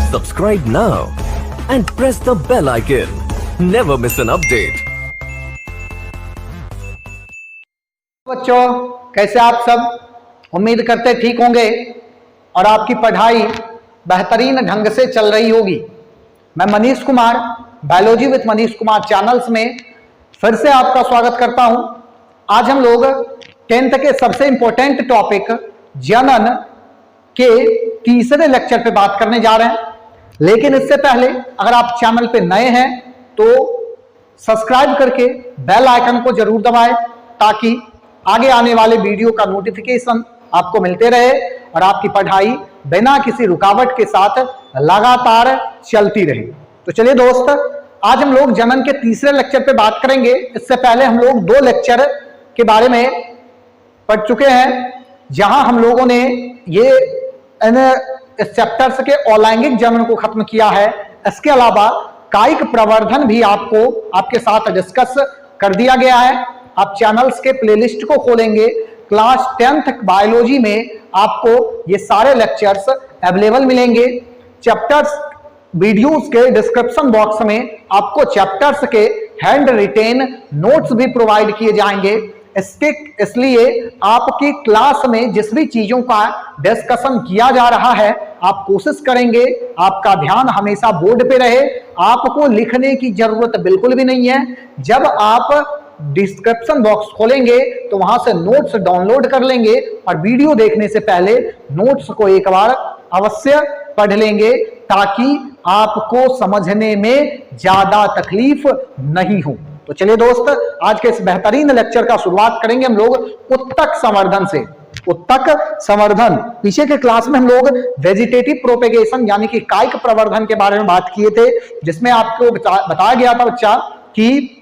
Subscribe now and press the bell icon. Never miss an update. बच्चों, कैसे आप सब? उम्मीद करते ठीक होंगे और आपकी पढ़ाई बेहतरीन ढंग से चल रही होगी। मैं Manish Kumar, biology with Manish Kumar channels में फिर से आपका स्वागत करता हूं। आज हम लोग 10th के सबसे इंपॉर्टेंट टॉपिक जनन के तीसरे लेक्चर पे बात करने जा रहे हैं। लेकिन इससे पहले अगर आप चैनल पे नए हैं तो सब्सक्राइब करके बेल आइकन को जरूर दबाएं ताकि आगे आने वाले वीडियो का नोटिफिकेशन आपको मिलते रहे और आपकी पढ़ाई बिना किसी रुकावट के साथ लगातार चलती रहे। तो चलिए दोस्त, आज हम लोग जनन के तीसरे लेक्चर पे बात करेंगे। इससे पहले हम लोग 2 लेक्चर के बारे में पढ़ चुके हैं जहां हम लोगों ने ये इस चैप्टर्स के अलैंगिक जनन को खत्म किया है। इसके अलावा कायिक प्रवर्धन भी आपको आपके साथ डिस्कस कर दिया गया है। आप चैनल्स के प्लेलिस्ट को खोलेंगे, क्लास 10th बायोलॉजी में आपको ये सारे लेक्चर्स अवेलेबल मिलेंगे। चैप्टर्स वीडियोस के डिस्क्रिप्शन बॉक्स में आपको चैप्टर्स के हैंड रिटेन नोट्स भी प्रोवाइड किए जाएंगे। इसलिए आपकी क्लास में जिस भी चीजों का डिस्कशन किया जा रहा है, आप कोशिश करेंगे आपका ध्यान हमेशा बोर्ड पे रहे। आपको लिखने की जरूरत बिल्कुल भी नहीं है। जब आप डिस्क्रिप्शन बॉक्स खोलेंगे तो वहां से नोट्स डाउनलोड कर लेंगे और वीडियो देखने से पहले नोट्स को एक बार अवश्य पढ़ लेंगे ताकि आपको समझने में ज्यादा तकलीफ नहीं हो। तो चलिए दोस्त, आज के इस बेहतरीन लेक्चर का शुरुआत करेंगे हम लोग उत्तक संवर्धन से। उत्तक संवर्धन, पीछे के क्लास में हम लोग वेजिटेटिव प्रोपेगेशन यानी कि कायिक प्रवर्धन के बारे में बात किए थे, जिसमें आपको बताया गया था बच्चा कि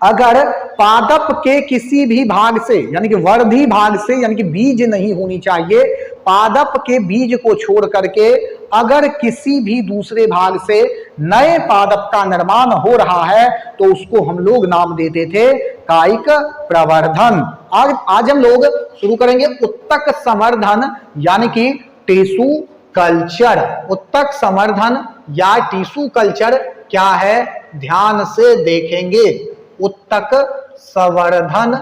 अगर पादप के किसी भी भाग से यानी कि वर्धी भाग से यानी कि बीज नहीं होनी चाहिए, पादप के बीज को छोड़ करके अगर किसी भी दूसरे भाग से नए पादप का निर्माण हो रहा है तो उसको हम लोग नाम देते थे कायिक प्रवर्धन। आज हम लोग शुरू करेंगे उत्तक संवर्धन यानी कि टिश्यू कल्चर। उत्तक संवर्धन या टिश्यू कल्चर क्या है, ध्यान से देखेंगे। उत्तक संवर्धन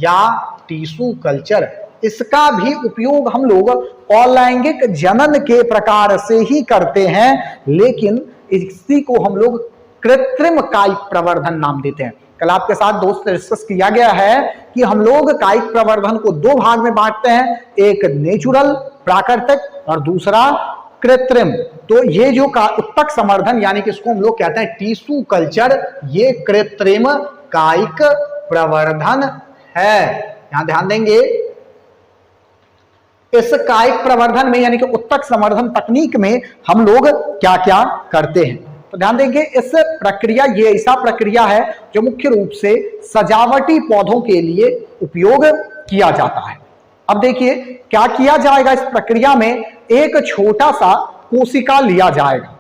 या टिश्यू कल्चर, इसका भी उपयोग हम लोग अलैंगिक जनन के प्रकार से ही करते हैं, लेकिन इसी को हम लोग कृत्रिम कायिक प्रवर्धन नाम देते हैं। कल आपके साथ दोस्त डिस्कस किया गया है कि हम लोग कायिक प्रवर्धन को 2 भाग में बांटते हैं, एक नेचुरल प्राकृतिक और दूसरा कृत्रिम। तो ये जो उत्तक संवर्धन यानी कि इसको हम लोग कहते हैं टिश्यू कल्चर, ये कृत्रिम कायिक प्रवर्धन है। यहां ध्यान देंगे, इस कायिक प्रवर्धन में यानी कि उत्तक संवर्धन तकनीक में हम लोग क्या क्या करते हैं। तो ध्यान देंगे, इस प्रक्रिया ये ऐसा प्रक्रिया है जो मुख्य रूप से सजावटी पौधों के लिए उपयोग किया जाता है। अब देखिए क्या किया जाएगा इस प्रक्रिया में, एक छोटा सा कोशिका लिया जाएगा।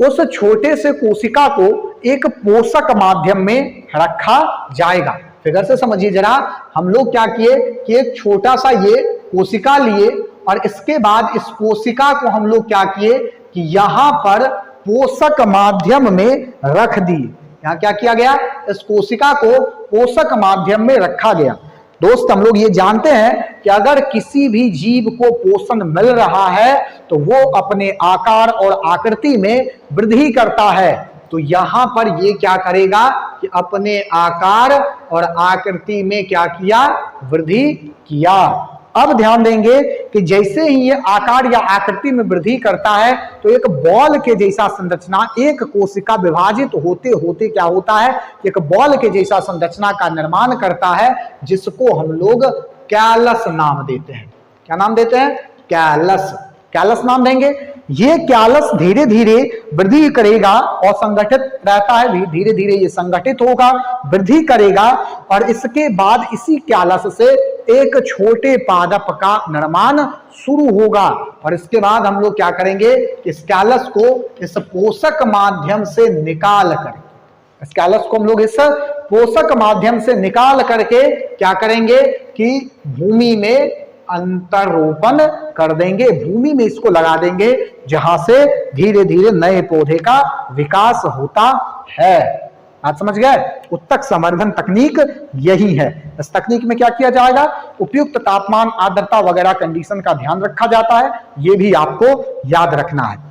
उस छोटे से कोशिका को एक पोषक माध्यम में रखा जाएगा। फिगर से समझिए जरा, हम लोग क्या किए कि एक छोटा सा ये कोशिका लिए और इसके बाद इस कोशिका को हम लोग क्या किए कि यहां पर पोषक माध्यम में रख दिए। यहां क्या किया गया, इस कोशिका को पोषक माध्यम में रखा गया। दोस्त, हम लोग ये जानते हैं कि अगर किसी भी जीव को पोषण मिल रहा है तो वो अपने आकार और आकृति में वृद्धि करता है। तो यहां पर ये क्या करेगा कि अपने आकार और आकृति में क्या किया, वृद्धि किया। अब ध्यान देंगे कि जैसे ही ये आकार या आकृति में वृद्धि करता है तो एक बॉल के जैसा संरचना, एक कोशिका विभाजित होते होते क्या होता है, एक बॉल के जैसा संरचना का निर्माण करता है, जिसको हम लोग कैलस नाम देते हैं। क्या नाम देते हैं, कैलस। कैलस नाम देंगे। ये कैलस धीरे धीरे वृद्धि करेगा और संगठित रहता है, धीरे धीरे ये संगठित होगा, वृद्धि करेगा और इसके बाद इसी कैलस से एक छोटे पादप का निर्माण शुरू होगा। और इसके बाद हम लोग क्या करेंगे, इस कैलस को इस पोषक माध्यम से निकाल कर, इस कैलस को हम लोग इस पोषक माध्यम से निकाल करके क्या करेंगे कि भूमि में अंतरोपण कर देंगे, भूमि में इसको लगा देंगे, जहां से धीरे धीरे नए पौधे का विकास होता है। आप समझ गए? उत्तक संवर्धन तकनीक यही है। इस तकनीक में क्या किया जाएगा? उपयुक्त तापमान, आर्द्रता वगैरह कंडीशन का ध्यान रखा जाता है, यह भी आपको याद रखना है।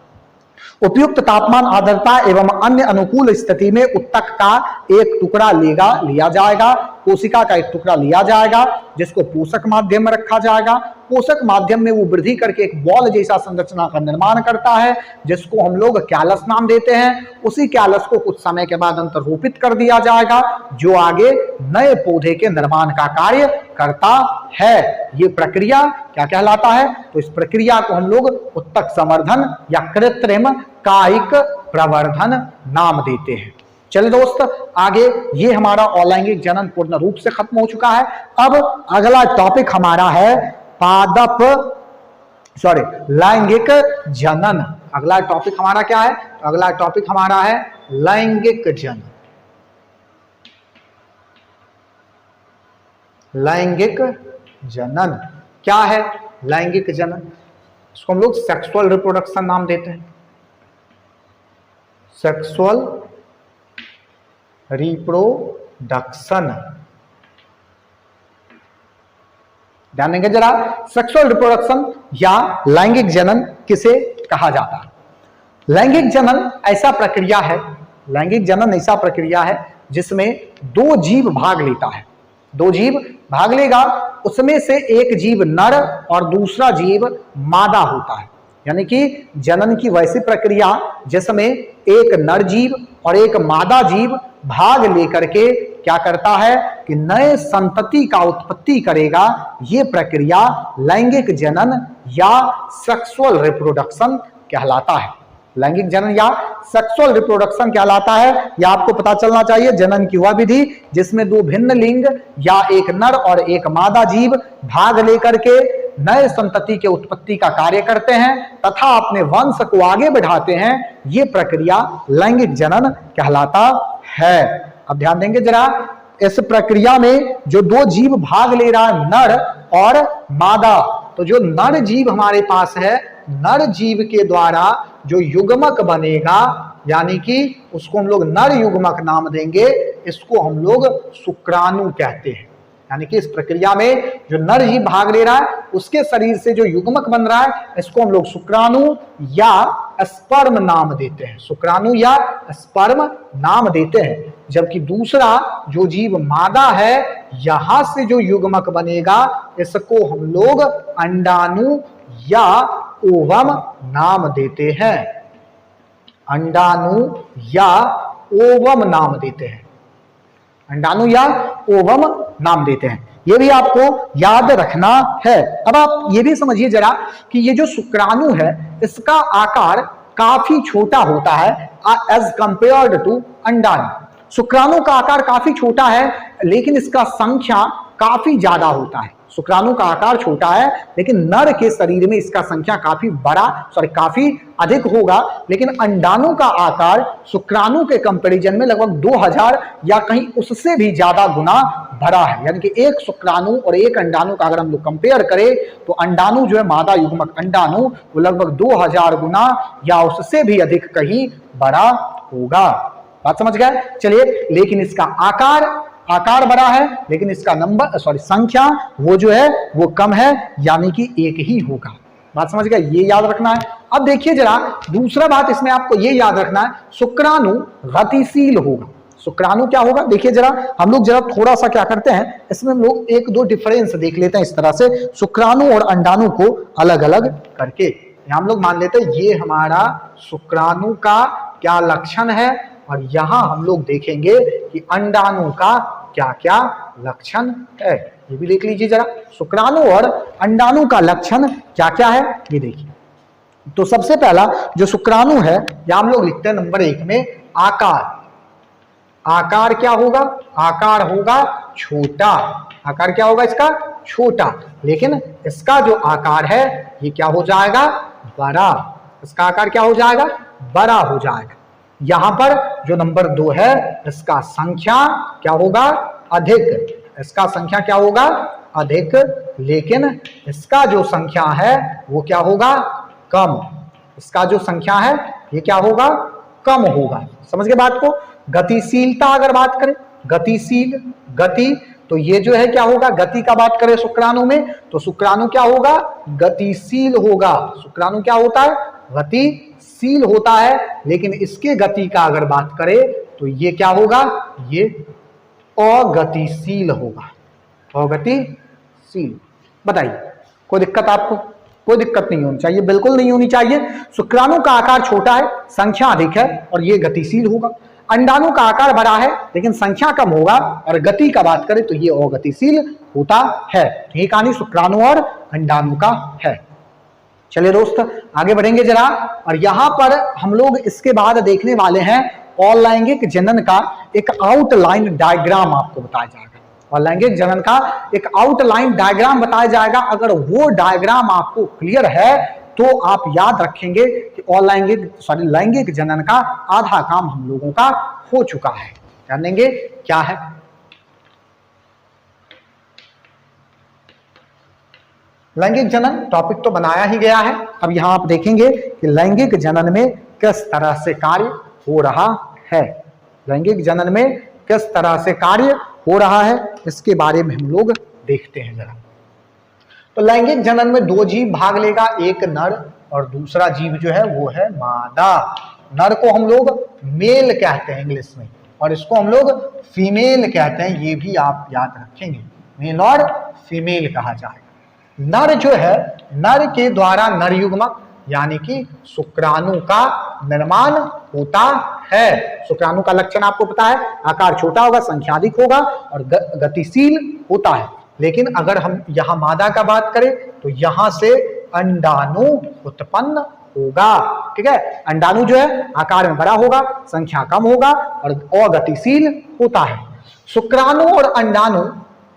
उपयुक्त तापमान, आर्द्रता एवं अन्य अनुकूल स्थिति में उत्तक का एक टुकड़ा लिया जाएगा, कोशिका का एक टुकड़ा लिया जाएगा, जिसको पोषक माध्यम में रखा जाएगा। पोषक माध्यम में वो वृद्धि करके एक बॉल जैसा संरचना का निर्माण करता है, जिसको हम लोग कैलस नाम देते हैं। उसी कैलस को कुछ समय के बाद अंतर्रोपित कर दिया जाएगा, जो आगे नए पौधे के निर्माण का कार्य करता है। ये प्रक्रिया क्या कहलाता है? तो इस प्रक्रिया को हम लोग उत्तक संवर्धन या कृत्रिम कायिक प्रवर्धन नाम देते हैं। चलिए दोस्त, आगे ये हमारा अलैंगिक जनन पूर्ण रूप से खत्म हो चुका है। अब अगला टॉपिक हमारा है लैंगिक जनन। अगला टॉपिक हमारा क्या है? अगला टॉपिक हमारा है लैंगिक जनन। लैंगिक जनन क्या है? लैंगिक जनन, इसको हम लोग सेक्सुअल रिप्रोडक्शन नाम देते हैं। सेक्सुअल रिप्रोडक्शन, ध्यान देंगे जरा। सेक्सुअल रिप्रोडक्शन या लैंगिक जनन किसे कहा जाता है? लैंगिक जनन ऐसा प्रक्रिया है, लैंगिक जनन ऐसा प्रक्रिया है जिसमें दो जीव भाग लेता है। दो जीव भाग लेगा, उसमें से एक जीव नर और दूसरा जीव मादा होता है। यानी कि जनन की वैसी प्रक्रिया जिसमें एक नर जीव और एक मादा जीव भाग लेकर के क्या करता है कि नए संतति का उत्पत्ति करेगा। ये प्रक्रिया लैंगिक जनन या सेक्सुअल रिप्रोडक्शन कहलाता है। लैंगिक जनन या सेक्सुअल रिप्रोडक्शन कहलाता है। यह आपको पता चलना चाहिए, जनन की वह विधि जिसमें दो भिन्न लिंग या एक नर और एक मादा जीव भाग लेकर के नए संतति के उत्पत्ति का कार्य करते हैं तथा अपने वंश को आगे बढ़ाते हैं। ये प्रक्रिया लैंगिक जनन कहलाता है। अब ध्यान देंगे जरा, इस प्रक्रिया में जो दो जीव भाग ले रहा है, नर और मादा, तो जो नर जीव हमारे पास है, नर जीव के द्वारा जो युग्मक बनेगा, यानी कि उसको हम लोग नर युग्मक नाम देंगे, इसको हम लोग शुक्राणु कहते हैं। यानी कि इस प्रक्रिया में जो नर जीव भाग ले रहा है, उसके शरीर से जो युग्मक बन रहा है, इसको हम लोग शुक्राणु या स्पर्म नाम देते हैं। शुक्राणु या स्पर्म नाम देते हैं। जबकि दूसरा जो जीव मादा है, यहां से जो युग्मक बनेगा, इसको हम लोग अंडाणु या ओवम नाम देते हैं। अंडाणु या ओवम नाम देते हैं। अंडाणु या ओवम नाम देते हैं। यह भी आपको याद रखना है। अब आप ये भी समझिए जरा कि ये जो शुक्राणु है, इसका आकार काफी छोटा होता है एज कंपेयर्ड टू अंडाणु। शुक्राणु का आकार काफी छोटा है, लेकिन इसका संख्या काफी ज्यादा होता है। शुक्राणु का आकार छोटा है, लेकिन नर के शरीर में इसका संख्या काफी अधिक होगा। लेकिन अंडाणु का आकार शुक्राणु के कंपैरिजन में लगभग 2000 या कहीं उससे भी ज्यादा गुना बड़ा है। यानी कि एक शुक्राणु और एक अंडाणु का अगर हम लोग कंपेयर करें, तो अंडाणु जो है मादा युग्मक अंडाणु, वो लगभग 2000 गुना या उससे भी अधिक कहीं बड़ा होगा। बात समझ गए? चलिए, लेकिन इसका आकार बड़ा है, लेकिन इसका संख्या वो जो है वो कम है, यानी कि एक ही होगा। बात समझ गए? ये याद रखना है। अब देखिए जरा, दूसरा बात इसमें आपको ये याद रखना है, शुक्राणु गतिशील होगा। शुक्राणु क्या होगा? देखिए जरा, हम लोग जरा थोड़ा सा क्या करते हैं, इसमें हम लोग एक दो डिफरेंस देख लेते हैं। इस तरह से शुक्राणु और अंडाणु को अलग अलग करके हम लोग मान लेते हैं ये हमारा शुक्राणु का क्या लक्षण है, और यहां हम लोग देखेंगे कि अंडाणु का क्या क्या लक्षण है। ये भी देख लीजिए जरा, शुक्राणु और अंडाणु का लक्षण क्या क्या है, ये देखिए। तो सबसे पहला जो शुक्राणु है, यहां हम लोग लिखते हैं नंबर 1 में आकार। आकार क्या होगा? आकार होगा छोटा। आकार क्या होगा इसका? छोटा। लेकिन इसका जो आकार है, ये क्या हो जाएगा? बड़ा। इसका आकार क्या हो जाएगा? बड़ा हो जाएगा। यहां पर जो नंबर 2 है, इसका संख्या क्या होगा? अधिक। इसका संख्या क्या होगा? अधिक, लेकिन इसका जो संख्या है वो क्या होगा, कम। इसका जो संख्या है ये क्या होगा, कम होगा। समझ गए बात को। गतिशीलता अगर बात करें, गतिशील, गति, तो ये जो है क्या होगा, गति का बात करें शुक्राणु में, तो शुक्राणु क्या होगा, गतिशील होगा। शुक्राणु क्या होता है, गतिशील होता है। लेकिन इसके गति का अगर बात करें तो ये क्या होगा, ये अगतिशील होगा, अगतिशील। बताइए कोई दिक्कत आपको? कोई दिक्कत नहीं होनी चाहिए, बिल्कुल नहीं होनी चाहिए। शुक्राणु का आकार छोटा है, संख्या अधिक है और ये गतिशील होगा। अंडाणु का आकार बड़ा है लेकिन संख्या कम होगा और गति का बात करें तो ये अगतिशील होता है। ये कहानी शुक्राणु और अंडाणु का है। चलिए दोस्त आगे बढ़ेंगे जरा, और यहां पर हम लोग इसके बाद देखने वाले हैं अलैंगिक जनन का एक आउटलाइन डायग्राम आपको बताया जाएगा। अलैंगिक जनन का एक आउटलाइन डायग्राम बताया जाएगा। अगर वो डायग्राम आपको क्लियर है तो आप याद रखेंगे कि लैंगिक जनन का आधा काम हम लोगों का हो चुका है। जानेंगे क्या है। लैंगिक जनन टॉपिक तो बनाया ही गया है। अब यहां आप देखेंगे कि लैंगिक जनन में किस तरह से कार्य हो रहा है। लैंगिक जनन में किस तरह से कार्य हो रहा है इसके बारे में हम लोग देखते हैं जरा। तो लैंगिक जनन में दो जीव भाग लेगा, एक नर और दूसरा जीव जो है वो है मादा। नर को हम लोग मेल कहते हैं इंग्लिश में और इसको हम लोग फीमेल कहते हैं, ये भी आप याद रखेंगे, मेल और फीमेल कहा जाएगा। नर जो है, नर के द्वारा नर युग्मक यानी कि शुक्राणु का निर्माण होता है। शुक्राणु का लक्षण आपको पता है, आकार छोटा होगा, संख्या अधिक होगा और गतिशील होता है। लेकिन अगर हम यहाँ मादा का बात करें तो यहां से अंडाणु उत्पन्न होगा। ठीक है, अंडाणु जो है आकार में बड़ा होगा, संख्या कम होगा और अगतिशील होता है। शुक्राणु और अंडाणु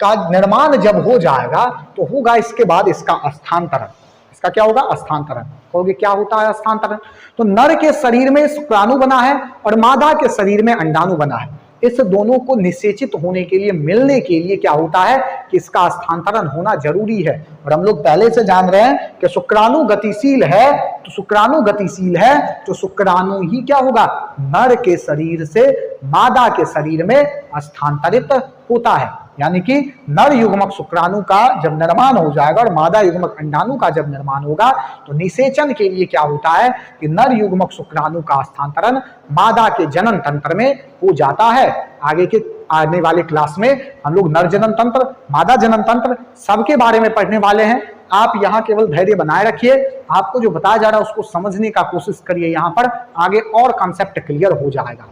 का निर्माण जब हो जाएगा तो होगा इसके बाद इसका स्थानांतरण। इसका क्या होगा, स्थानांतरण। कहोगे क्या होता है स्थानांतरण? तो नर के शरीर में शुक्राणु बना है और मादा के शरीर में अंडाणु बना है। इस दोनों को निषेचित होने के लिए, मिलने के लिए क्या होता है कि इसका स्थानांतरण होना जरूरी है। और हम लोग पहले से जान रहे हैं कि शुक्राणु गतिशील है, तो शुक्राणु गतिशील है तो शुक्राणु ही क्या होगा, नर के शरीर से मादा के शरीर में स्थानांतरित होता है। यानी कि नर युग्मक शुक्राणु का जब निर्माण हो जाएगा और मादा युग्मक अंडाणु का जब निर्माण होगा तो निषेचन के लिए क्या होता है कि नर युग्मक शुक्राणु का स्थानांतरण मादा के जनन तंत्र में हो जाता है। आगे के आने वाले क्लास में हम लोग नर जनन तंत्र, मादा जनन तंत्र सबके बारे में पढ़ने वाले हैं। आप यहाँ केवल धैर्य बनाए रखिए, आपको जो बताया जा रहा है उसको समझने का कोशिश करिए, यहाँ पर आगे और कॉन्सेप्ट क्लियर हो जाएगा।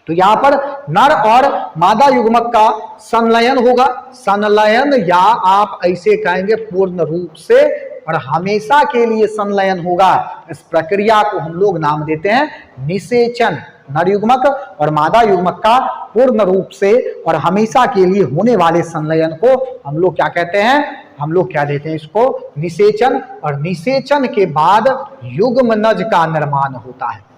तो यहां पर नर और मादा युग्मक का संलयन होगा। संलयन या आप ऐसे कहेंगे पूर्ण रूप से और हमेशा के लिए संलयन होगा। इस प्रक्रिया को हम लोग नाम देते हैं निषेचन। नर युग्मक और मादा युग्मक का पूर्ण रूप से और हमेशा के लिए होने वाले संलयन को हम लोग क्या कहते हैं, हम लोग क्या देते हैं इसको, निषेचन। और निषेचन के बाद युग्मनज का निर्माण होता है।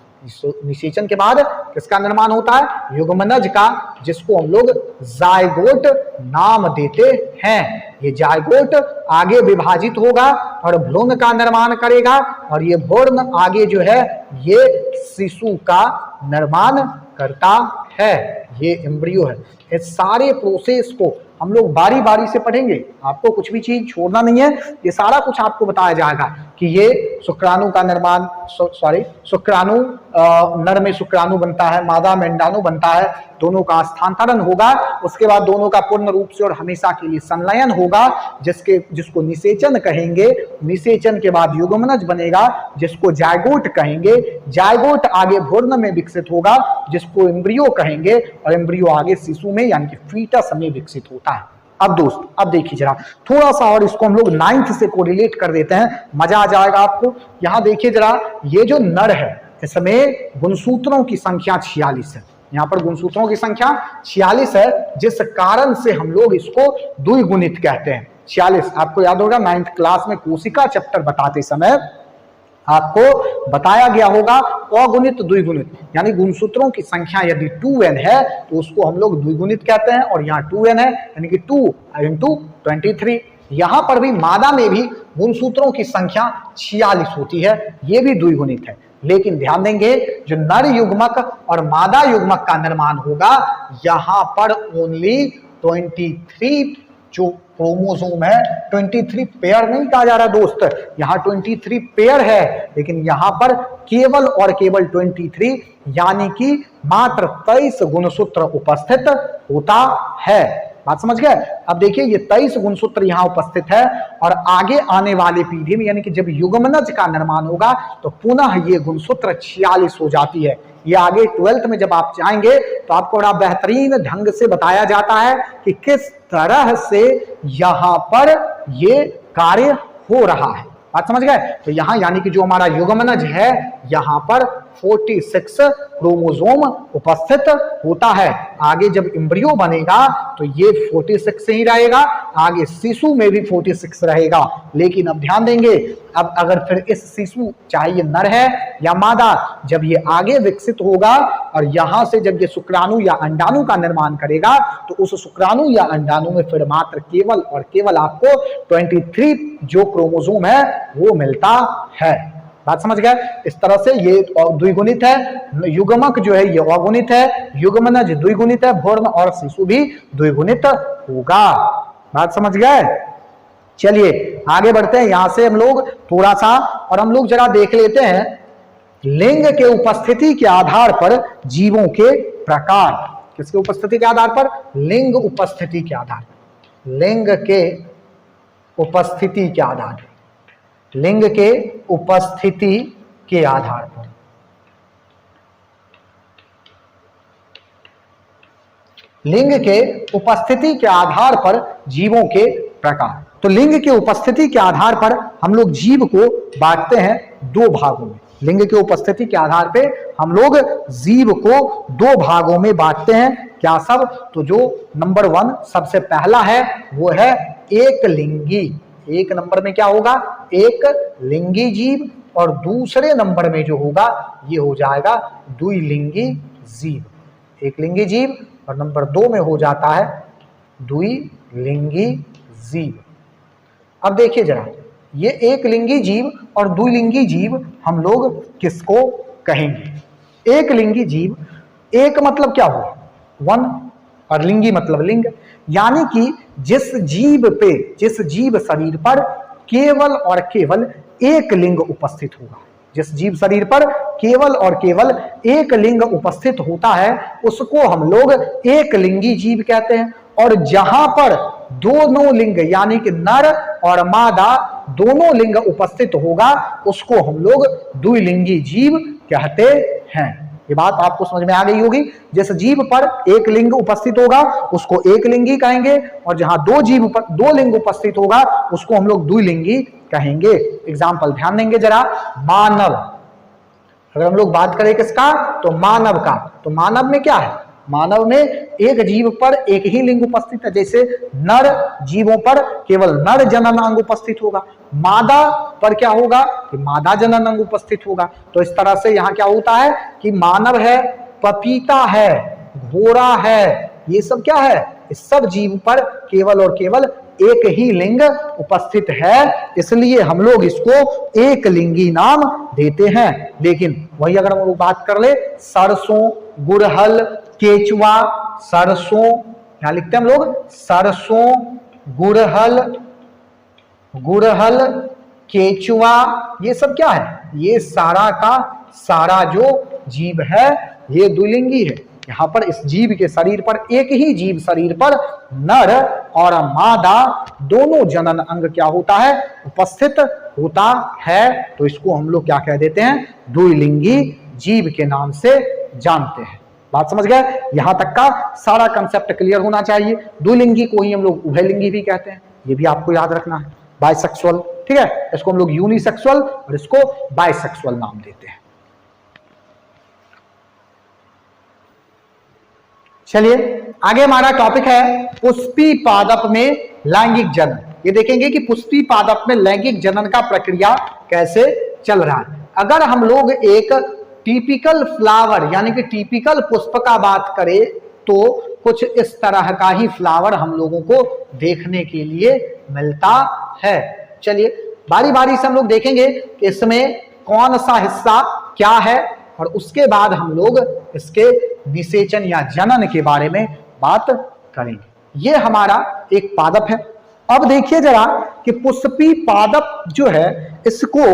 निषेचन के बाद किसका निर्माण होता है, युग्मनज का, जिसको हम लोग जायगोट नाम देते हैं। ये जायगोट आगे विभाजित होगा और भ्रूण का निर्माण करेगा और ये भ्रूण आगे जो है ये शिशु का निर्माण करता है। ये एम्ब्रियो है। इस सारे प्रोसेस को हम लोग बारी बारी से पढ़ेंगे, आपको कुछ भी चीज छोड़ना नहीं है। ये सारा कुछ आपको बताया जाएगा कि ये शुक्राणु का निर्माण, शुक्राणु, नर में शुक्राणु बनता है, मादा में अंडाणु बनता है, दोनों का स्थानांतरण होगा। उसके बाद दोनों का पूर्ण रूप से और हमेशा के लिए संलयन होगा, जिसको निषेचन कहेंगे। निषेचन के बाद युग्मनज बनेगा, जिसको जायगोट कहेंगे। जायगोट आगे भ्रूण में विकसित होगा, जिसको एम्ब्रियो कहेंगे और एम्ब्रियो आगे शिशु में यानी कि फीटस में विकसित होता है। अब दोस्त अब देखिए जरा थोड़ा सा और इसको हम लोग 9th से कोरिलेट कर देते हैं, मजा आ जाएगा आपको। यहां देखिए जरा, ये जो नर है इसमें गुणसूत्रों की संख्या 46 है। यहाँ पर गुणसूत्रों की संख्या 46 है, जिस कारण से हम लोग इसको द्विगुणित कहते हैं। 46 आपको याद होगा 9th क्लास में कोशिका चैप्टर बताते समय आपको बताया गया होगा अगुणित द्विगुणित, यानी गुणसूत्रों की संख्या यदि 2n है तो उसको हम लोग द्विगुणित कहते हैं, और यहाँ 2n है यानी कि 2 into 23। यहां पर भी मादा में भी गुणसूत्रों की संख्या 46 होती है, ये भी द्विगुणित है। लेकिन ध्यान देंगे जो नर युग्मक और मादा युग्मक का निर्माण होगा, यहां पर ओनली 23 जो क्रोमोसोम है, 23 पेयर नहीं कहा जा रहा दोस्त, यहां 23 पेयर है, लेकिन यहां पर केवल और केवल 23 यानी कि मात्र 23 गुणसूत्र उपस्थित होता है। बात समझ गए। अब देखिए ये 23 गुणसूत्र यहां उपस्थित है, और आगे आने वाली पीढ़ी में यानी कि जब युग्मनज का निर्माण होगा तो पुनः ये गुणसूत्र 46 हो जाती है। ये आगे 12th में जब आप जाएंगे तो आपको बड़ा बेहतरीन ढंग से बताया जाता है कि किस तरह से यहां पर ये कार्य हो रहा है। बात समझ गए। तो यहां यानी कि जो हमारा युग्मनज है, यहां पर 46 क्रोमोसोम उपस्थित होता है। आगे जब एम्ब्रियो बनेगा तो ये 46 ही रहेगा, आगे शिशु में भी 46 रहेगा। लेकिन अब ध्यान देंगे, अब अगर फिर इस शिशु चाहे ये नर है या मादा, जब ये आगे विकसित होगा और यहां से जब ये शुक्राणु या अंडाणु का निर्माण करेगा तो उस शुक्राणु या अंडाणु में फिर मात्र केवल और केवल आपको 23 जो क्रोमोसोम है वो मिलता है। बात समझ गए। इस तरह से ये द्विगुणित है, युग्मक जो है ये अगुणित है, युग्मनज द्विगुणित है, भ्रूण और शिशु भी द्विगुणित होगा। बात समझ गए। चलिए आगे बढ़ते हैं, यहां से हम लोग थोड़ा सा और हम लोग जरा देख लेते हैं लिंग के उपस्थिति के आधार पर जीवों के प्रकार। किसके उपस्थिति के आधार पर? लिंग उपस्थिति के आधार पर, लिंग के उपस्थिति के आधार पर, लिंग के उपस्थिति के आधार पर। लिंग के उपस्थिति के आधार पर जीवों के प्रकार। तो लिंग के उपस्थिति के आधार पर हम लोग जीव को बांटते हैं दो भागों में। लिंग के उपस्थिति के आधार पे हम लोग जीव को दो भागों में बांटते हैं। क्या सब? तो जो नंबर 1 सबसे पहला है वो है एक लिंगी। एक नंबर में क्या होगा? एक लिंगी जीव, और दूसरे नंबर में जो होगा ये हो जाएगा द्विलिंगी जीव। एक लिंगी जीव और नंबर 2 में हो जाता है द्विलिंगी जीव। अब देखिए जरा, ये एक लिंगी जीव और द्विलिंगी जीव हम लोग किसको कहेंगे? एक लिंगी जीव, एक मतलब क्या हुआ? 1, और लिंगी मतलब लिंग, यानी कि जिस जीव पे, जिस जीव शरीर पर केवल और केवल एक लिंग उपस्थित होगा, जिस जीव शरीर पर केवल और केवल एक लिंग उपस्थित होता है उसको हम लोग एक लिंगी जीव कहते हैं। और जहां पर दोनों लिंग यानी कि नर और मादा दोनों लिंग उपस्थित होगा उसको हम लोग द्विलिंगी जीव कहते हैं। ये बात आपको समझ में आ गई होगी। जिस जीव पर एक लिंग उपस्थित होगा उसको एक लिंगी कहेंगे, और जहां दो लिंग उपस्थित होगा उसको हम लोग द्विलिंगी कहेंगे। एग्जाम्पल ध्यान देंगे जरा। मानव, अगर हम लोग बात करें किसका? तो मानव का। तो मानव में क्या है? मानव में एक जीव पर एक ही लिंग उपस्थित है। जैसे नर जीवों पर केवल नर जनन अंग उपस्थित होगा, मादा पर क्या होगा? कि मादा जनन अंग उपस्थित होगा। तो इस तरह से यहाँ क्या होता है कि मानव है, पपीता है, घोड़ा है, ये सब क्या है? इस सब जीव पर केवल और केवल एक ही लिंग उपस्थित है, इसलिए हम लोग इसको एक लिंगी नाम देते हैं। लेकिन वही अगर हम लोग बात कर ले, सरसों, गुड़हल, केचुआ, सरसों, क्या लिखते हैं हम लोग? सरसों, गुड़हल, केचुआ, ये सब क्या है? ये सारा का सारा जो जीव है ये द्विलिंगी है। यहां पर इस जीव के शरीर पर, एक ही जीव शरीर पर नर और मादा दोनों जनन अंग क्या होता है? उपस्थित होता है। तो इसको हम लोग क्या कह देते हैं? द्विलिंगी जीव के नाम से जानते हैं। बात समझ गए। यहां तक का सारा कंसेप्ट क्लियर होना चाहिए। द्विलिंगी को ही हम लोग उभयलिंगी भी कहते हैं, ये भी आपको याद रखना है। बाइसेक्सुअल, ठीक है, इसको हम लोग यूनिसेक्सुअल और इसको बाइसेक्सुअल नाम देते हैं। चलिए आगे हमारा टॉपिक है पुष्पी पादप में लैंगिक जनन। ये देखेंगे कि पुष्पी पादप में लैंगिक जनन का प्रक्रिया कैसे चल रहा है। अगर हम लोग एक टिपिकल फ्लावर यानी कि टिपिकल पुष्प का बात करें तो कुछ इस तरह का ही फ्लावर हम लोगों को देखने के लिए मिलता है। चलिए बारी बारी से हम लोग देखेंगे कि इसमें कौन सा हिस्सा क्या है और उसके बाद हम लोग इसके निषेचन या जनन के बारे में बात करेंगे। ये हमारा एक पादप है। अब देखिए जरा कि पुष्पी पादप जो है इसको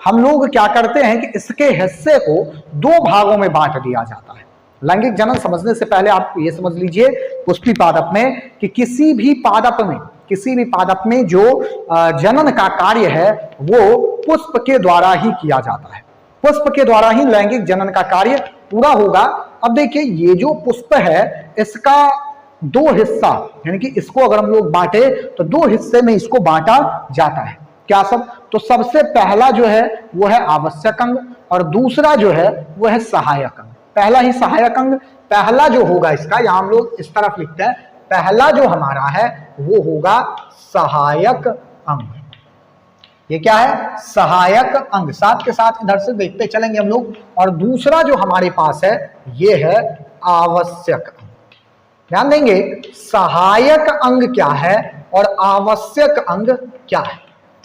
हम लोग क्या करते हैं कि इसके हिस्से को दो भागों में बांट दिया जाता है। लैंगिक जनन समझने से पहले आप ये समझ लीजिए पुष्पी पादप में कि किसी भी पादप में जो जनन का कार्य है वो पुष्प के द्वारा ही किया जाता है। पुष्प के द्वारा ही लैंगिक जनन का कार्य पूरा होगा। अब देखिए ये जो पुष्प है इसका दो हिस्सा यानी कि इसको अगर हम लोग बांटे तो दो हिस्से में इसको बांटा जाता है। क्या सब? तो सबसे पहला जो है वो है आवश्यक अंग और दूसरा जो है वो है सहायक अंग। पहला ही सहायक अंग, पहला जो होगा इसका, यहां हम लोग इस तरफ लिखते हैं, पहला जो हमारा है वो होगा सहायक अंग। ये क्या है? सहायक अंग। साथ के साथ इधर से देखते चलेंगे हम लोग। और दूसरा जो हमारे पास है ये है आवश्यक अंग। ध्यान देंगे सहायक अंग क्या है और आवश्यक अंग क्या है।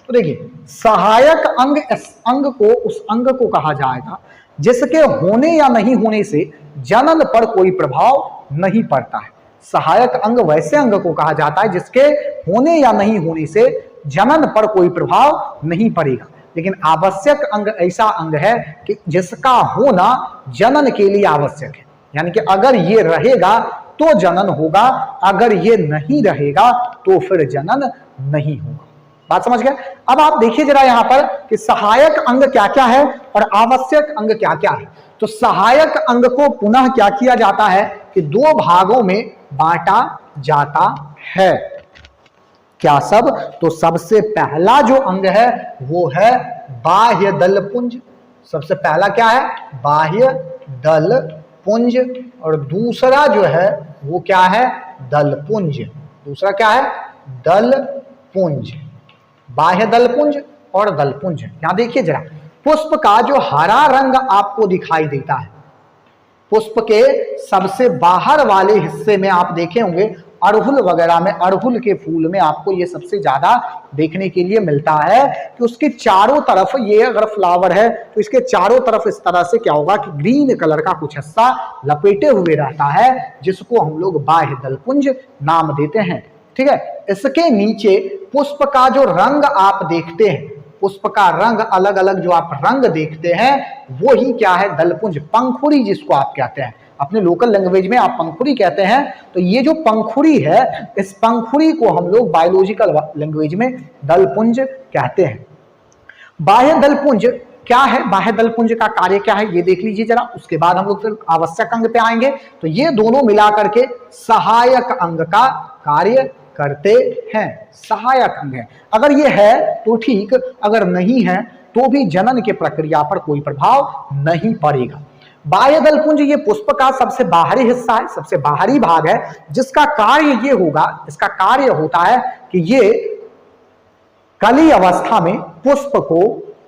तो देखिए सहायक अंग इस अंग को, उस अंग को कहा जाएगा जिसके होने या नहीं होने से जनन पर कोई प्रभाव नहीं पड़ता है। सहायक अंग वैसे अंग को कहा जाता है जिसके होने या नहीं होने से जनन पर कोई प्रभाव नहीं पड़ेगा। लेकिन आवश्यक अंग ऐसा अंग है कि जिसका होना जनन के लिए आवश्यक है। यानी कि अगर ये रहेगा तो जनन होगा, अगर ये नहीं रहेगा तो फिर जनन नहीं होगा। बात समझ गए? अब आप देखिए जरा यहां पर कि सहायक अंग क्या क्या है और आवश्यक अंग क्या क्या है। तो सहायक अंग को पुनः क्या किया जाता है कि दो भागों में बांटा जाता है। क्या सब? तो सबसे पहला जो अंग है वो है बाह्य दलपुंज। सबसे पहला क्या है? बाह्य दलपुंज। और दूसरा जो है वो क्या है? दलपुंज। दूसरा क्या है? दलपुंज। बाह्य दलपुंज और दलपुंज। यहां देखिए जरा पुष्प का जो हरा रंग आपको दिखाई देता है, पुष्प के सबसे बाहर वाले हिस्से में आप देखे होंगे अड़हुल वगैरह में, अड़हुल के फूल में आपको ये सबसे ज्यादा देखने के लिए मिलता है कि उसके चारों तरफ, ये अगर फ्लावर है तो इसके चारों तरफ इस तरह से क्या होगा कि ग्रीन कलर का कुछ हिस्सा लपेटे हुए रहता है जिसको हम लोग बाह्य दलपुंज नाम देते हैं। ठीक है। इसके नीचे पुष्प का जो रंग आप देखते हैं, पुष्प का रंग अलग अलग जो आप रंग देखते हैं वो ही क्या है? दलपुंज, पंखुड़ी जिसको आप कहते हैं। अपने लोकल लैंग्वेज में आप पंखुड़ी कहते हैं। तो ये जो पंखुड़ी है इस पंखुड़ी को हम लोग बायोलॉजिकल लैंग्वेज में दलपुंज कहते हैं। बाह्य दलपुंज क्या है? बाह्य दलपुंज का कार्य क्या है ये देख लीजिए जरा। उसके बाद हम लोग फिर आवश्यक अंग पे आएंगे। तो ये दोनों मिलाकर के सहायक अंग का कार्य करते हैं। सहायक अंग है। अगर ये है तो ठीक, अगर नहीं है तो भी जनन के प्रक्रिया पर कोई प्रभाव नहीं पड़ेगा। बाह्य दलपुंज ये पुष्प का सबसे बाहरी हिस्सा है, सबसे बाहरी भाग है जिसका कार्य ये होगा, इसका कार्य होता है कि ये कली अवस्था में पुष्प को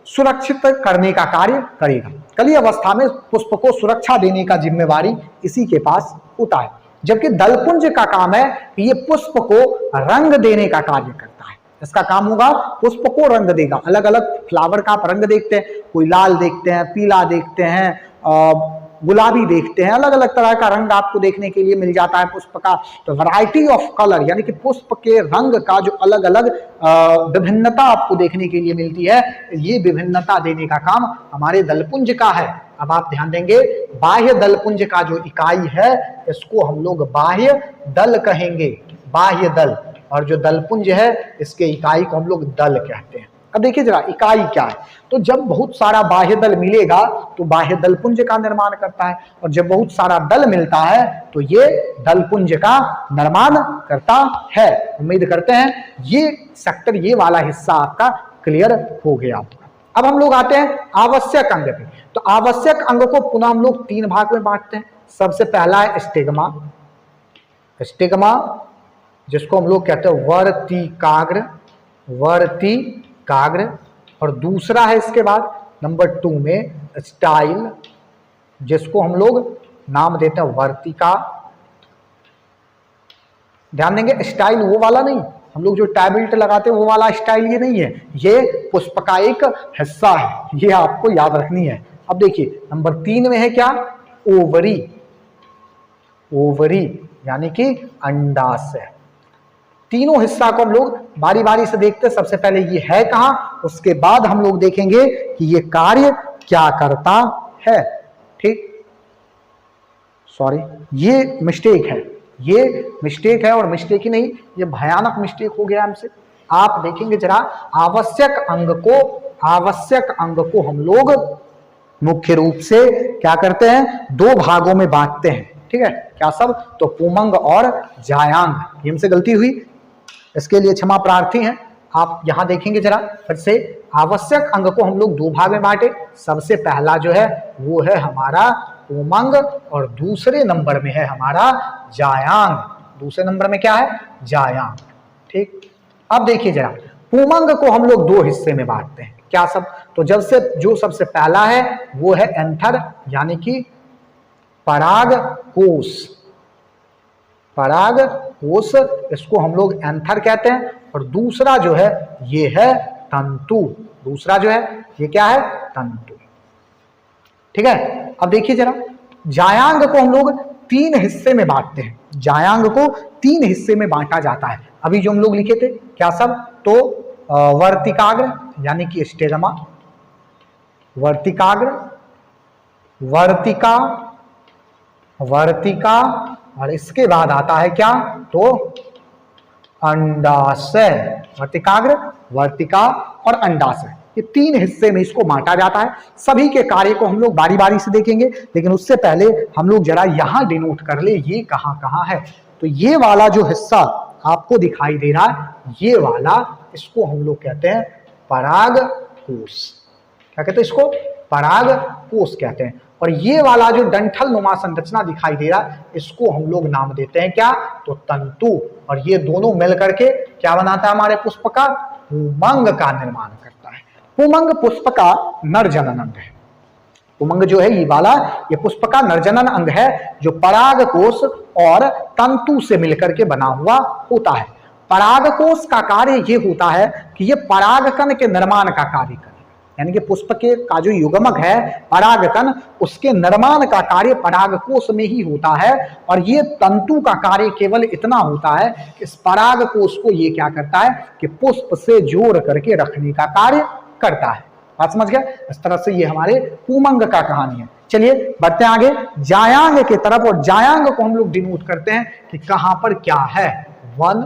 सुरक्षित करने का कार्य करेगा। कली अवस्था में पुष्प को सुरक्षा देने का जिम्मेवारी इसी के पास होता है। जबकि दलपुंज का काम है कि ये पुष्प को रंग देने का कार्य करता है। इसका काम होगा पुष्प को रंग देगा। अलग अलग फ्लावर का आप रंग देखते हैं, कोई लाल देखते हैं, पीला देखते हैं, गुलाबी देखते हैं, अलग अलग तरह का रंग आपको देखने के लिए मिल जाता है पुष्प का। तो वैरायटी ऑफ कलर यानी कि पुष्प के रंग का जो अलग अलग विभिन्नता आपको देखने के लिए मिलती है, ये विभिन्नता देने का काम हमारे दलपुंज का है। अब आप ध्यान देंगे बाह्य दलपुंज का जो इकाई है इसको हम लोग बाह्य दल कहेंगे, बाह्य दल। और जो दलपुंज है इसके इकाई को हम लोग दल कहते हैं। अब देखिए जरा इकाई क्या है। तो जब बहुत सारा बाह्य दल मिलेगा तो बाह्य दलपुंज का निर्माण करता है, और जब बहुत सारा दल मिलता है तो ये दलपुंज का निर्माण करता है। उम्मीद करते हैं ये सेक्टर, ये वाला हिस्सा आपका क्लियर हो गया। अब हम लोग आते हैं आवश्यक अंग पे। तो आवश्यक अंग को पुनः हम लोग तीन भाग में बांटते हैं। सबसे पहला है स्टिग्मा, स्टिग्मा जिसको हम लोग कहते हैं वर्तिकाग्र, वर्तिकाग्र। और दूसरा है इसके बाद नंबर 2 में स्टाइल, जिसको हम लोग नाम देते हैं वर्तिका। ध्यान देंगे, स्टाइल वो वाला नहीं, हम लोग जो टाई बेल्ट लगाते हैं वो वाला स्टाइल ये नहीं है, ये पुष्प का एक हिस्सा है, ये आपको याद रखनी है। अब देखिए नंबर 3 में है क्या, ओवरी। ओवरी यानी कि अंडाशय। तीनों हिस्सा को हम लोग बारी बारी से देखते हैं। सबसे पहले ये है कहां, उसके बाद हम लोग देखेंगे कि ये कार्य क्या करता है। ठीक, सॉरी ये मिस्टेक है, ये मिस्टेक है, और मिस्टेक ही नहीं, ये भयानक मिस्टेक हो गया हमसे। आप देखेंगे जरा, आवश्यक अंग को हम लोग मुख्य रूप से क्या करते हैं, 2 भागों में बांटते हैं। ठीक है, क्या सब, तो पुमंग और जायांग। ये हमसे गलती हुई, इसके लिए क्षमा प्रार्थी हैं। आप यहां देखेंगे जरा फिर से, आवश्यक अंग को हम लोग 2 भाग में बांटे। सबसे पहला जो है वो है हमारा पुमंग, और दूसरे नंबर में है हमारा जायांग। दूसरे नंबर में क्या है, जायांग। ठीक, अब देखिए जरा, पुमंग को हम लोग 2 हिस्से में बांटते हैं। क्या सब, तो जो सबसे पहला है वो है एंथर यानी कि परागकोश। परागकोश, इसको हम लोग एंथर कहते हैं। और दूसरा जो है ये है तंतु। दूसरा जो है ये क्या है, तंतु। ठीक है, अब देखिए जरा, जायांग को हम लोग 3 हिस्से में बांटते हैं। जायांग को 3 हिस्से में बांटा जाता है। अभी जो हम लोग लिखे थे क्या सब, तो वर्तिकाग्र यानी कि स्टेगमा, वर्तिकाग्र, वर्तिका, और इसके बाद आता है क्या, तो अंडाशय। वर्तिकाग्र, वर्तिका और अंडाशय, ये 3 हिस्से में इसको बांटा जाता है। सभी के कार्य को हम लोग बारी बारी से देखेंगे, लेकिन उससे पहले हम लोग जरा यहां डिनोट कर ले ये कहां कहां है। तो ये वाला जो हिस्सा आपको दिखाई दे रहा है, ये वाला, इसको हम लोग कहते हैं परागकोश। क्या कहते हैं इसको, परागकोश कहते हैं। और ये वाला जो डंठल नुमा संरचना दिखाई दे रहा है, इसको हम लोग नाम देते हैं क्या, तो तंतु। और ये दोनों मिल करके क्या बनाता है, हमारे पुष्प का पुमंग का निर्माण करता है। पुमंग पुष्प का नरजनन अंग है। पुमंग जो है ये वाला, ये पुष्प का नरजनन अंग है, जो परागकोश और तंतु से मिलकर के बना हुआ होता है। परागकोश का कार्य ये होता है कि ये परागकण के निर्माण का कार्य करे, यानी कि पुष्प के का जो युग्मक है परागकण, उसके निर्माण का कार्य परागकोश में ही होता है। और ये तंतु का कार्य केवल इतना होता है कि इस परागकोश को ये क्या करता है कि पुष्प से जोड़ करके रखने का कार्य करता है। बात समझ गए, इस तरह से ये हमारे पुमंग का कहानी है। चलिए बढ़ते हैं आगे जायांग के तरफ। और जायांग को हम लोग डिनोट करते हैं कि कहां पर क्या है, 1,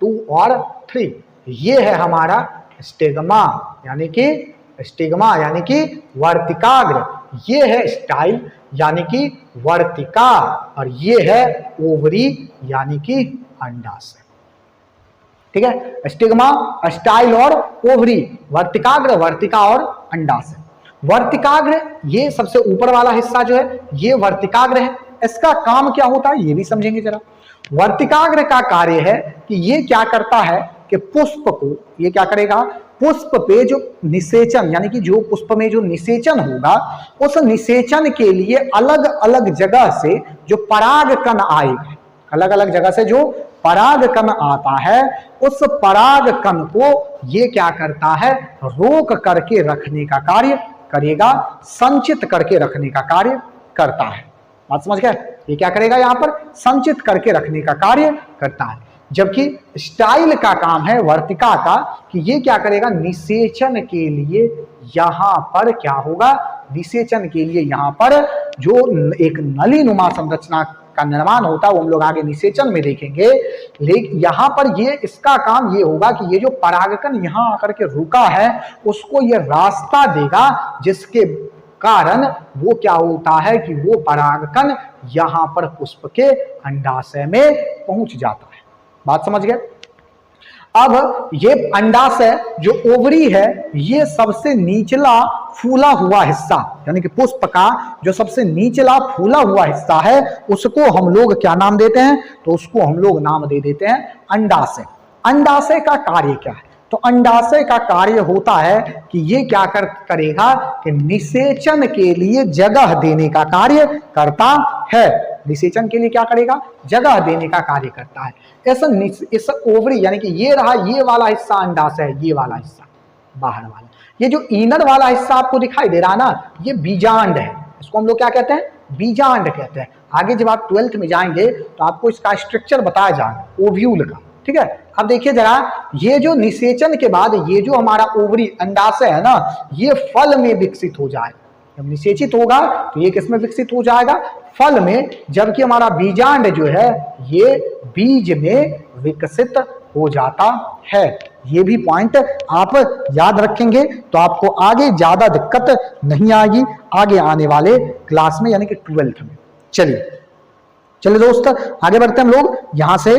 2 और 3। ये है हमारा स्टेगमा यानी कि वर्तिकाग्र, ये है स्टाइल यानी कि वर्तिका, और ये है ओवरी यानी कि अंडाशय। ठीक है, स्टिग्मा, स्टाइल और ओवरी, वर्तिकाग्र, वर्तिका और अंडाशय। वर्तिकाग्र ये सबसे ऊपर वाला हिस्सा जो है ये वर्तिकाग्र है। इसका काम क्या होता है ये भी समझेंगे जरा। वर्तिकाग्र का कार्य है कि ये क्या करता है कि पुष्प को, ये क्या करेगा, पुष्प पे जो निषेचन, यानी कि जो पुष्प में जो निषेचन होगा, उस निषेचन के लिए अलग अलग जगह से जो परागकण आएगा, अलग अलग जगह से जो परागकण आता है, उस परागकण को ये क्या करता है, रोक करके रखने का कार्य करेगा, संचित करके रखने का कार्य करता है। बात समझ गए, ये क्या करेगा, यहां पर संचित करके रखने का कार्य करता है। जबकि स्टाइल का काम है वर्तिका का कि ये क्या करेगा, निषेचन के लिए यहां पर क्या होगा, निषेचन के लिए यहां पर जो एक नली नुमा संरचना का निर्माण होता है वो हम लोग आगे निषेचन में देखेंगे। लेकिन यहां पर ये इसका काम ये होगा कि ये जो परागकण यहां आकर के रुका है उसको ये रास्ता देगा, जिसके कारण वो क्या होता है कि वो परागकण यहां पर पुष्प के अंडाशय में पहुंच जाता है। बात समझ गए। अब ये अंडाशय जो ओवरी है, ये सबसे निचला फूला हुआ हिस्सा, यानी कि पुष्प का जो सबसे निचला फूला हुआ हिस्सा है, उसको हम लोग क्या नाम देते हैं, तो उसको हम लोग नाम दे देते हैं अंडाशय। अंडाशय का कार्य क्या है, तो अंडाशय का कार्य होता है कि ये क्या करेगा कि निषेचन के लिए जगह देने का कार्य करता है। निषेचन के लिए क्या करेगा? जगह देने का कार्य करता है। ऐसा ओवरी यानी कि ये रहा, ये वाला हिस्सा अंडाशय है, ये वाला हिस्सा बाहर वाला, ये जो इनर वाला हिस्सा आपको दिखाई दे रहा है ना, ये बीजांड है। इसको हम लोग क्या कहते हैं? बीजांड कहते हैं। आगे जब आप 12th में जाएंगे तो आपको इसका स्ट्रक्चर बताया जाएगा ओव्यूल का, ठीक है। अब देखिए जरा, ये जो निषेचन के बाद ये जो हमारा ओवरी अंडाशय है ना, ये फल में विकसित हो जाएगा। जब निषेचित होगा तो ये किसमें विकसित हो जाएगा? फल में। जबकि हमारा बीजांड जो है ये बीज में विकसित हो जाता है। ये भी पॉइंट आप याद रखेंगे तो आपको आगे ज्यादा दिक्कत नहीं आएगी आगे आने वाले क्लास में, यानी कि 12th में। चलिए दोस्त, आगे बढ़ते हैं हम लोग। यहां से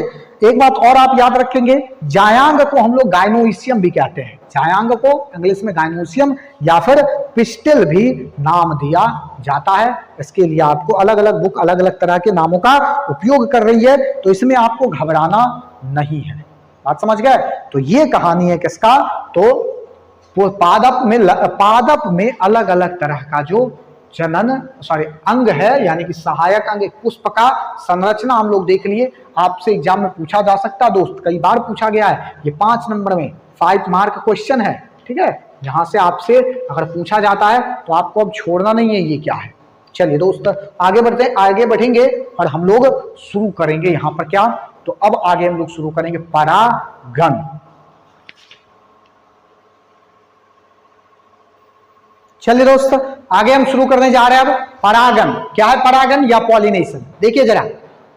एक बात और आप याद रखेंगे, जायांग को हम लोग गाइनोइशियम भी कहते हैं। जायांग को इंग्लिश में गाइनोइशियम या फिर पिस्टिल भी नाम दिया जाता है। इसके लिए आपको अलग अलग बुक अलग अलग तरह के नामों का उपयोग कर रही है, तो इसमें आपको घबराना नहीं है। बात समझ गए? तो ये कहानी है किसका? तो वो पादप में अलग अलग तरह का जो अंग है, यानी कि सहायक अंग। एक पुष्प का संरचना हम लोग देख लिए, आपसे एग्जाम में पूछा जा सकता है दोस्त, कई बार पूछा गया है। ये 5 नंबर में 5 मार्क क्वेश्चन है, ठीक है। यहां से आपसे अगर पूछा जाता है तो आपको अब छोड़ना नहीं है ये क्या है। चलिए दोस्त, आगे बढ़ते हैं, आगे बढ़ेंगे और हम लोग शुरू करेंगे यहाँ पर क्या, तो अब आगे हम लोग शुरू करेंगे परागन। चलिए दोस्त, आगे हम शुरू करने जा रहे हैं अब परागन। क्या है परागन या पॉलिनेशन? देखिए जरा,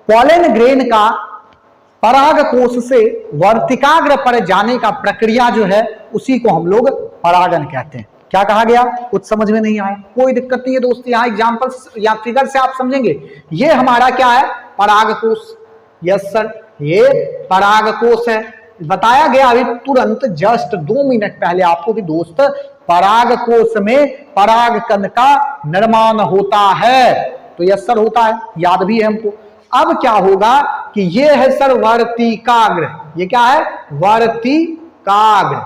पॉलन ग्रेन का पराग कोश से वर्तिकाग्र पर जाने का प्रक्रिया जो है उसी को हम लोग परागन कहते हैं। क्या कहा गया? कुछ समझ में नहीं आया? कोई दिक्कत नहीं है दोस्त, यहाँ एग्जाम्पल या फिगर से आप समझेंगे। ये हमारा क्या है? पराग कोश। यस सर, ये पराग कोश है। बताया गया अभी तुरंत जस्ट 2 मिनट पहले आपको कि दोस्त पराग कोश में पराग कण का निर्माण होता है। तो यस सर होता है, याद भी है हमको। अब क्या होगा कि ये है सर वर्तिकाग्र। ये क्या है? वर्तिकाग्र।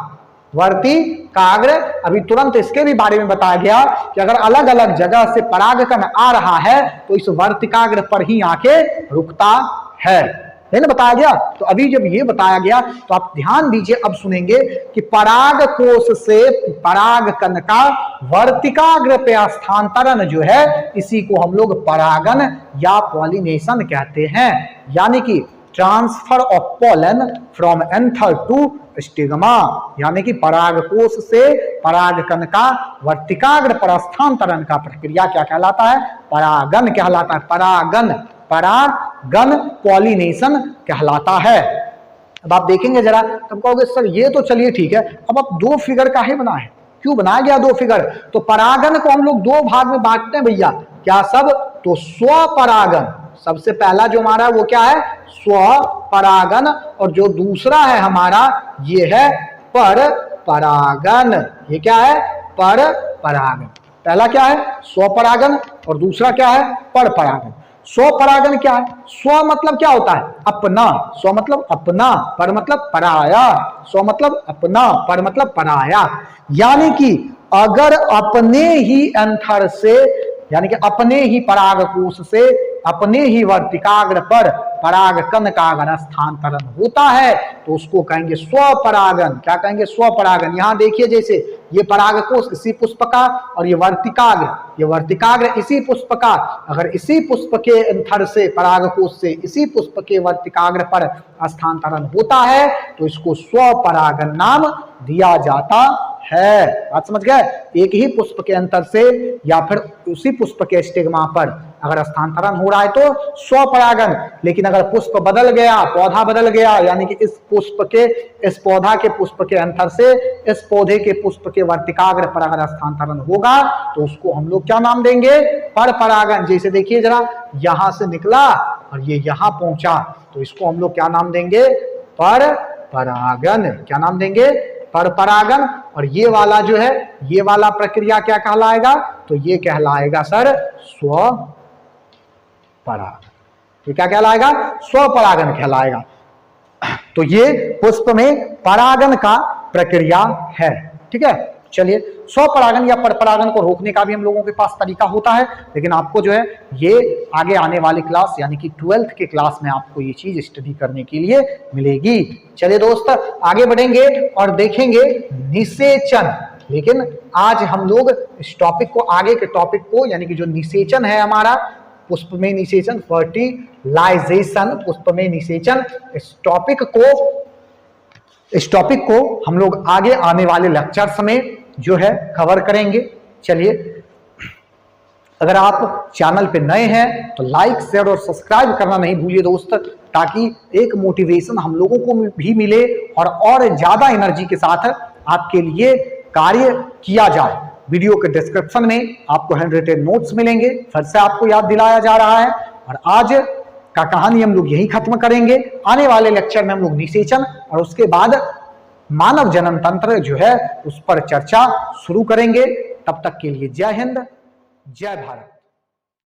वर्तिकाग्र, अभी तुरंत इसके भी बारे में बताया गया कि अगर अलग अलग जगह से परागकण आ रहा है तो इस वर्तिकाग्र पर ही आके रुकता है ना, बताया गया। तो अभी जब ये बताया गया तो आप ध्यान दीजिए, अब सुनेंगे कि पराग कोश से पराग कण का वर्तिकाग्र पे स्थानांतरण जो है इसी को हम लोग परागन या पॉलिनेशन कहते हैं। यानी कि transfer of pollen from anther to stigma, यानी कि पराग कोश से पराग कण का वर्तिकाग्र पर स्थानांतरण का प्रक्रिया क्या कहलाता है? परागन कहलाता है। परागन पॉलिनेशन कहलाता है। अब आप देखेंगे जरा, तब कहोगे सर ये तो चलिए ठीक है, अब आप 2 फिगर काहे बना है? क्यों बनाया गया 2 फिगर? तो परागन को हम लोग 2 भाग में बांटते हैं भैया। क्या सब? तो स्वपरागन, सबसे पहला जो हमारा वो क्या है? स्वपरागन। और जो दूसरा है हमारा ये है पर परागन। ये क्या है? पर परागन। पहला क्या है? स्वपरागन और दूसरा क्या है? पर परागन। स्वपरागन क्या है? स्व मतलब क्या होता है? अपना। स्व मतलब अपना, पर मतलब पराया। स्व मतलब अपना, पर मतलब पराया। यानी कि अगर अपने ही एंथर से, यानी कि अपने ही परागकोश से अपने ही वर्तिकाग्र पर परागकण का अगर स्थानांतरण होता है तो उसको कहेंगे स्वपरागन। क्या कहेंगे? स्वपरागन। यहां देखिए, जैसे ये परागकोश इसी पुष्प का और ये वर्तिकाग्र इसी पुष्प का, अगर इसी पुष्प के एंथर से परागकोश से इसी पुष्प के वर्तिकाग्र पर स्थानांतरण होता है तो इसको स्वपरागन नाम दिया जाता है। बात समझ गए? एक ही पुष्प के अंतर से या फिर उसी पुष्प के स्टिग्मा पर अगर स्थानांतरण हो रहा है तो स्वपरागन। लेकिन अगर पुष्प बदल गया, पौधा बदल गया, यानी कि इस पौधा के पुष्प के अंतर से इस पौधे के पुष्प के वर्तिकाग्र पर अगर स्थानांतरण होगा तो उसको हम लोग क्या नाम देंगे? पर परागन। जैसे देखिए जरा, यहां से निकला और ये यहां पहुंचा तो इसको हम लोग क्या नाम देंगे? पर परागन। क्या नाम देंगे? पर परागन। और ये वाला जो है, ये वाला प्रक्रिया क्या कहलाएगा? तो ये कहलाएगा सर स्वपरागन। ये क्या कहलाएगा? स्वपरागन कहलाएगा। तो ये पुष्प में परागन का प्रक्रिया है। ठीक है, चलिए स्वपरागन या परपरागन को रोकने का भी हम लोगों के पास तरीका होता है, लेकिन आपको जो है ये आगे आने वाली क्लास यानी कि 12th के क्लास में आपको ये चीज स्टडी करने के लिए मिलेगी। चलिए दोस्त आगे बढ़ेंगे और देखेंगे निषेचन। लेकिन आज हम लोग इस टॉपिक को, आगे के टॉपिक को, यानी कि जो निषेचन है हमारा, पुष्प में निषेचन, फर्टिलाइजेशन, पुष्प में निषेचन, इस टॉपिक को हम लोग आगे आने वाले लेक्चर्स में जो है कवर करेंगे। चलिए, अगर आप चैनल पे नए हैं तो लाइक, शेयर और सब्सक्राइब करना नहीं भूलिए दोस्त, ताकि एक मोटिवेशन हम लोगों को भी मिले और ज्यादा एनर्जी के साथ आपके लिए कार्य किया जाए। वीडियो के डिस्क्रिप्शन में आपको हैंड रिटेन नोट्स मिलेंगे, फिर से आपको याद दिलाया जा रहा है। और आज का कहानी हम लोग यही खत्म करेंगे। आने वाले लेक्चर में हम लोग निषेचन और उसके बाद मानव जनन तंत्र जो है उस पर चर्चा शुरू करेंगे। तब तक के लिए जय हिंद, जय भारत।